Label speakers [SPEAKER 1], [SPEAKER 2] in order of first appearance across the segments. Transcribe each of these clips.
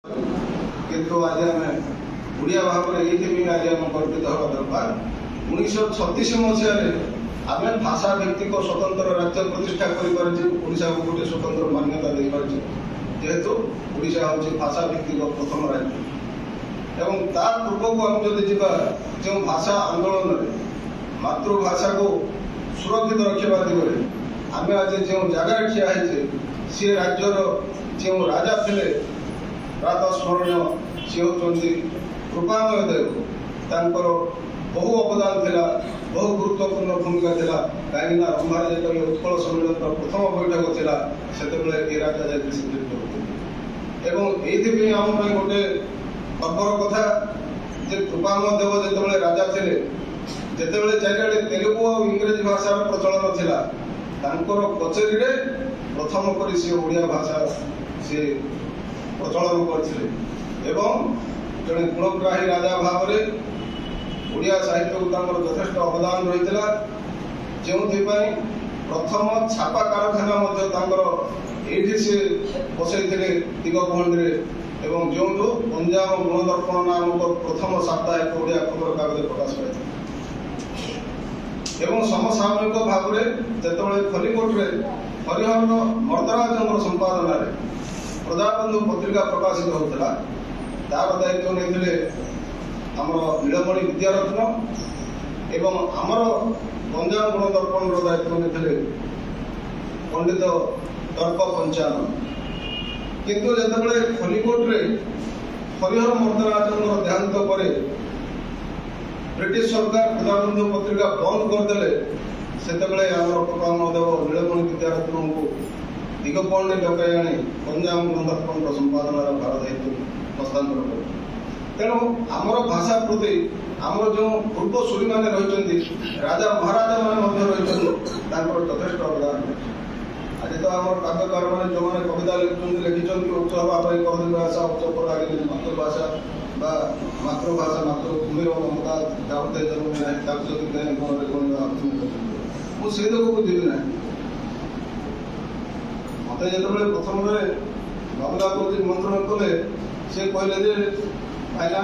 [SPEAKER 1] किंतु आज आम ओडिया भाव में ये आज आम गर्वित हवा दरकार। 1936 मसीह आम भाषा भित्तिक स्वतंत्र राज्य प्रतिष्ठा करा को गोटे स्वतंत्र मान्यता दे पारे जेहेतु ओडिशा हूँ भाषा भित्तिक प्रथम राज्य एवं ता पूर्व को आम जदि जा जो भाषा आंदोलन में मातृभाषा को सुरक्षित रखा दिगरे आम आज जो जगह ठिया सी राज्यर जो राजा थे प्रातः स्मरणीय सी होती कृपामय देव बहु अवदान था बहु गुरुत्वपूर्ण भूमिका था कहीं रंभार जो उत्कल सम्मेलन प्रथम बैठक था से राजा जाते सिलेक्ट करते ये आम गोटे गर्वर कथा जे कृपामय देव जो राजा थे जिते चारिड़े तेलुगु और इंग्रेजी भाषार प्रचलन था कचेरी प्रथम कर सी ओडिया भाषा सी प्रचलन करते जड़े गुणग्राही राजा भाव में ओडिया साहित्य को यथेष्ट अवदान रही जो प्रथम छापा कारखाना ये सी बसई दिगपहंडी एवं जो गंजाम गुणदर्पण नामक प्रथम साप्ताहिक ओडिया खबर कागज प्रकाश पाई एवं समसामयिक भाव में जिते खलिकोट हरिहर मर्दराज संपादन प्रजाबंधु पत्रिका प्रकाशित होता तार दायित्व नहीं आमर नीलमणि विद्यारत्न एवं आमर गंजाम गुणदर्पण दायित्व नहीं पंडित तर्क पंचानन किंतु जिते खलिकोट हरिहर मर्दराज देहांत पर ब्रिटिश सरकार प्रजाबंधु पत्रिका बंद करदे से कृपामय देव नीलमणि विद्यारत्न को दिगपहंडी डकाई आनी गंजाम गुणदर्पण संपादन भार दायित्व हस्तांतर कर तेणु आमर भाषा प्रति आमर जो पूर्व सूरी मैंने रही राजा महाराजा मैंने रही यथेष्ट अवदान आज तो आम काव्यकार मैंने जो मैंने कविता लिखिं उच्च हाँपाई कहते भाषा उच्च पर आगे मातृभाषा मातृभाषा मातृभूमि ममता जाते मुझे लोक बुझी ना मत जो प्रथम बाबूलाल निमंत्रण कले से कहले भाईना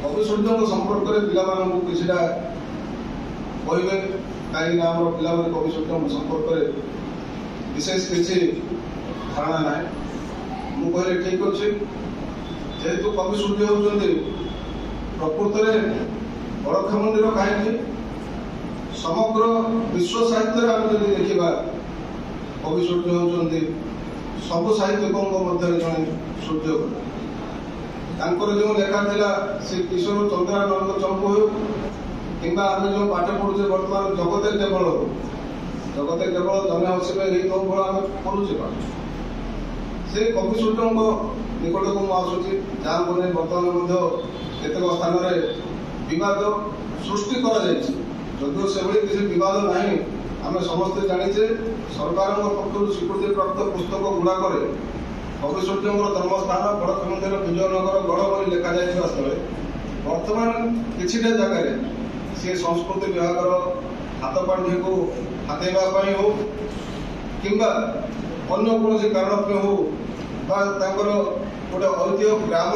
[SPEAKER 1] कवि सूर्य संपर्क में पिला किसीटा कहे कहीं पिला कवि सूर्य संपर्क में विशेष किसी धारणा ना मु कहले ठीक अच्छे जेहेतु कवि सूर्य होती प्रकृत में बड़ख मंदिर कहीं समग्र विश्व साहित्य आम जब देखा कवि सूर्य होती सबु साहित्यकों मध्य जड़े सूर्य जो लेखा था से किशोर चंद्रानंद चंपू हो कि आम जो पाठ पढ़ुचे बर्तमान जगते केवल जने हसबे यही आम पढ़ुचे पाठ से कवि सूर्य निकट को मुझुची जहाँ को नहीं बर्तमान केतक स्थान बद सृष्टि करो से किसी बद ना आम समस्ते जाचे सरकार पक्ष स्वीकृति प्राप्त पुस्तक गुड़ाक कवि सूर्य धर्मस्थान बड़ख मंदिर विजयनगर गढ़ बी लिखा जा स्थले बर्तमान किसी जगह सी संस्कृति विभाग हाथ पांठी को हाथेवाई हो कि अन्य कौन कारण हो गोटे ऐतिह्य ग्राम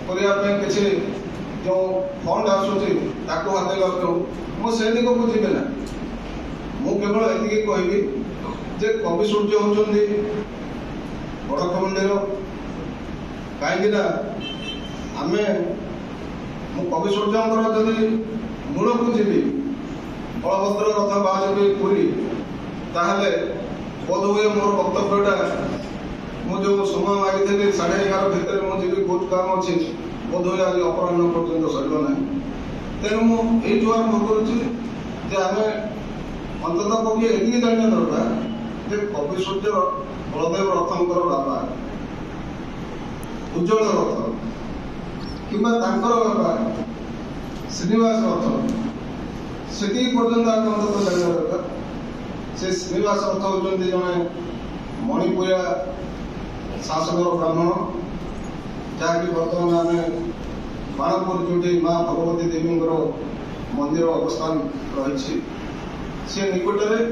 [SPEAKER 1] करने किसी जो फंड आसूसी हाथेवा हो मुझे दिख को जी ना मु केवल ये कहबी जे कवि सूर्य होती बड़ख मंदिर कहीं आम कवि सूर्य जदि मूल को जी बलभद्र रथ बाहर पुरी ताहले बोध हुए मोर वक्तव्यटा मुझे समय मागी 11:30 भितर मुझे बहुत काम अच्छे बोध हुए आज अपराह पर्यटन सरना तेणु मुझे आरंभ करें अंततः कवि ये जाना दरकार जे कवि सूर्य बलदेव रथंकर बाबा उज्ज्वल रथ कि बाबा श्रीनिवास रथ से पर्यटन अंततः जाना दरकार से श्रीनिवास रथ होती जड़े मणिपुरिया शासक ब्राह्मण जहाँकि बर्तमान आम बाणपुर जो माँ भगवती देवी मंदिर अवस्थान रही सी निकट में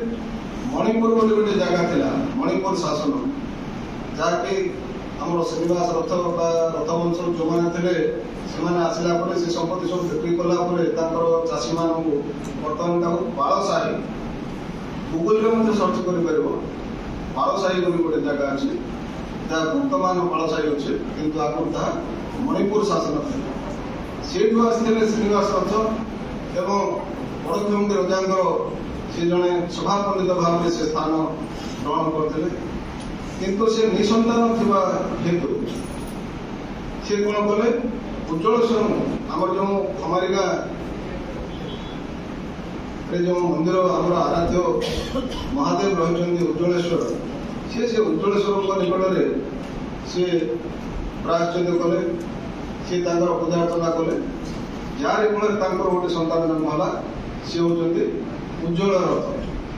[SPEAKER 1] मणिपुर गोटे जगह था मणिपुर शासन जहाँकि आम श्रीनिवास रथ रथ ସବୁ ଯେଉଁମାନେ ଥିଲେ ସେମାନେ ଆସିଲା ପରେ ସେ ସମ୍ପତ୍ତି ସବୁ ବିକ୍ରି କଲା ପରେ ତାଙ୍କର ଚାଷୀମାନଙ୍କୁ ବର୍ତ୍ତମାନ ତାକୁ ପାଳସାହି, ଗୁଗୁଲରେ ମଧ୍ୟ ସର୍ଚ୍ଚ କରିପାରିବ, ପାଳସାହି ବୋଲି ଗୋଟେ ଜାଗା ଅଛି, ଯାହା ବର୍ତ୍ତମାନ ପାଳସାହି ଅଛି, କିନ୍ତୁ ଆଗରୁ ତାହା ମଣିପୁର ଶାସନ ଥିଲା। ସେଇଠୁ ଆସିଥିଲେ ଶ୍ରୀନିବାସ ରଥ ଏବଂ ବଡ଼ଖେମୁଣ୍ଡି ରଜାଙ୍କର ସେ ଜଣେ ସଭାପଣ୍ଡିତ ଭାବରେ ସେ ସ୍ଥାନ ଗ୍ରହଣ କରିଥିଲେ। କିନ୍ତୁ ସେ ନିଃସନ୍ତାନ ଥିବା ହେତୁ ସେ କ'ଣ କଲେ, ଉଜ୍ଜଳେଶ୍ୱରଙ୍କୁ, ଆମର ଯେଉଁ ଖମାରିଗାଁରେ ଯେଉଁ ମନ୍ଦିର ଆମର ଆରାଧ୍ୟ ମହାଦେବ ରହିଛନ୍ତି ଉଜ୍ଜଳେଶ୍ୱର, ସେ ଉଜ୍ଜଳେଶ୍ୱରଙ୍କ ନିକଟରେ ସେ ପ୍ରାୟଶ୍ଚିତ କଲେ, ସେ ତାଙ୍କର ପୂଜା ଅର୍ଚ୍ଚନା କଲେ। ଯାହାରି ଫଳରେ ତାଙ୍କର ଗୋଟେ ସନ୍ତାନ ଜନ୍ମ ହେଲା, ସେ ହେଉଛନ୍ତି ଉଜ୍ଜଳ ରଥ।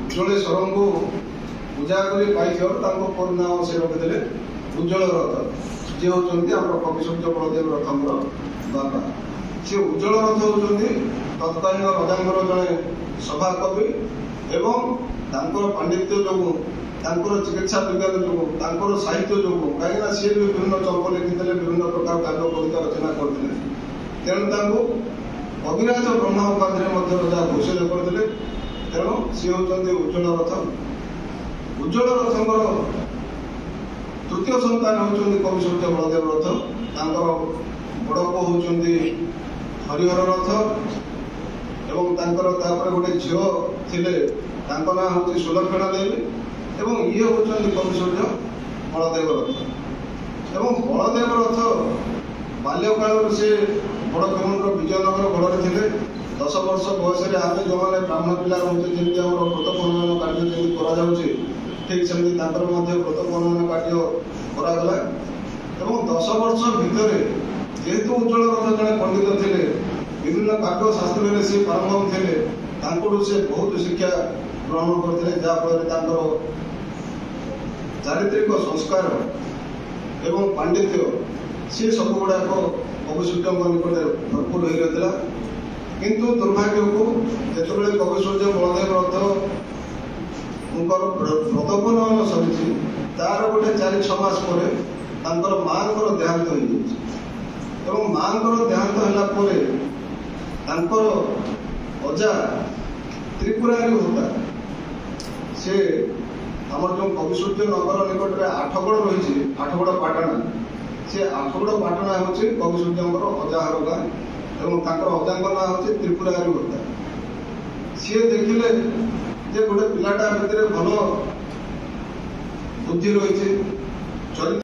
[SPEAKER 1] ଉଜ୍ଜଳେଶ୍ୱରଙ୍କୁ ପୂଜା କରି ପାଇଥିବାରୁ ତାଙ୍କ ନାମ ସେ ରଖିଥିଲେ ଉଜ୍ଜଳ ରଥ, ଯିଏ ହେଉଛନ୍ତି ଆମର କବିସୂର୍ଯ୍ୟ ବଳଦେବ ରଥଙ୍କର ବାପା। ସେ ଉଜ୍ଜଳ ରଥ ହେଉଛନ୍ତି ତତ୍କାଳୀନ ରଜାଙ୍କର ଜଣେ ସଭାକବି ଏବଂ ତାଙ୍କର ପାଣ୍ଡିତ୍ୟ ଯୋଗୁଁ, ତାଙ୍କର ଚିକିତ୍ସା ବିଜ୍ଞାନ ଯୋଗୁଁ, ତାଙ୍କର ସାହିତ୍ୟ ଯୋଗୁଁ, କାହିଁକିନା ସିଏ ବି ବିଭିନ୍ନ ଚମ୍ପ ଲେଖିଥିଲେ, ବିଭିନ୍ନ ପ୍ରକାର କାବ୍ୟ କବିତା ରଚନା କରିଥିଲେ, ତେଣୁ ତାଙ୍କୁ କବିରାଜ ବ୍ରହ୍ମା ଉପାଧିରେ ମଧ୍ୟ ରଜା ଘୋଷିତ କରିଥିଲେ। ତେଣୁ ସିଏ ହେଉଛନ୍ତି ଉଜ୍ଜଳ ରଥ। ଉଜ୍ଜଳ ରଥଙ୍କର ତୃତୀୟ ସନ୍ତାନ ହେଉଛନ୍ତି କବିସୂର୍ଯ୍ୟ ବଳଦେବ ରଥ। ତାଙ୍କର ବଡ଼ ପୁଅ ହେଉଛନ୍ତି ହରିହର ରଥ ଏବଂ ତାଙ୍କର ତାପରେ ଗୋଟେ ଝିଅ ଥିଲେ, ତାଙ୍କ ନାଁ ହେଉଛି ସୁଲକ୍ଷଣା ଦେବୀ ଏବଂ ଇଏ ହେଉଛନ୍ତି କବିସୂର୍ଯ୍ୟ ବଳଦେବ ରଥ। ଏବଂ ବଳଦେବ ରଥ ବାଲ୍ୟକାଳରୁ ସେ ବଡ଼ଖେମୁଣ୍ଡିର ବିଜୟନଗର ଗଡ଼ରେ ଥିଲେ। 10 ବର୍ଷ ବୟସରେ ଆମେ ଯେଉଁମାନେ ବ୍ରାହ୍ମଣ ପିଲା ରହୁଛେ, ଯେମିତି ଆମର ବ୍ରତ ପ୍ରଣୟନ କାର୍ଯ୍ୟ ଯେମିତି କରାଯାଉଛି, ଠିକ୍ ସେମିତି ତାଙ୍କର ମଧ୍ୟ ବ୍ରତ ପ୍ରଣୟନ କାର୍ଯ୍ୟ କରାଗଲା। ଏବଂ 10 ବର୍ଷ ଭିତରେ ଯେହେତୁ ଉଜ୍ଜଳ ରଥ ଜଣେ ପଣ୍ଡିତ ଥିଲେ, ବିଭିନ୍ନ କାବ୍ୟ ଶାସ୍ତ୍ରରେ ସେ ପାରଙ୍ଗମ ଥିଲେ, ତାଙ୍କଠୁ ସେ ବହୁତ ଶିକ୍ଷା ଗ୍ରହଣ କରିଥିଲେ, ଯାହାଫଳରେ ତାଙ୍କର ଚାରିତ୍ରିକ ସଂସ୍କାର ଏବଂ ପାଣ୍ଡିତ୍ୟ ସେ ସବୁଗୁଡ଼ାକ କବିସୂର୍ଯ୍ୟଙ୍କ ନିକଟରେ ଭରପୁର ହୋଇ ରହିଥିଲା। କିନ୍ତୁ ଦୁର୍ଭାଗ୍ୟକୁ ଯେତେବେଳେ କବିସୂର୍ଯ୍ୟ ବଳଦେବ ରଥଙ୍କର ବ୍ରତପନୟନ ସରିଛି, ତାର ଗୋଟେ 4-6 ମାସ ପରେ ତାଙ୍କର ମାଆଙ୍କର ଦେହାନ୍ତ ହୋଇଯାଇଛି। ଏବଂ ମାଆଙ୍କର ଦେହାନ୍ତ ହେଲା ପରେ ତାଙ୍କର ଅଜା ତ୍ରିପୁରାରୀ ହୋତା, ସେ ଆମର ଯେଉଁ କବିସୂର୍ଯ୍ୟ ନଗର ନିକଟରେ ଆଠଗଡ଼ ରହିଛି, ଆଠଗଡ଼ ପାଟଣା, ସେ ଆଠଗଡ଼ ପାଟଣା ହେଉଛି କବିସୂର୍ଯ୍ୟଙ୍କର ଅଜାଘର ଗାଁ ଏବଂ ତାଙ୍କର ଅଜାଙ୍କ ନାଁ ହେଉଛି ତ୍ରିପୁରାରୀ ହୋତା। ସିଏ ଦେଖିଲେ ଯେ ଗୋଟେ ପିଲାଟା ଭିତରେ ଭଲ ବୁଦ୍ଧି ରହିଛି,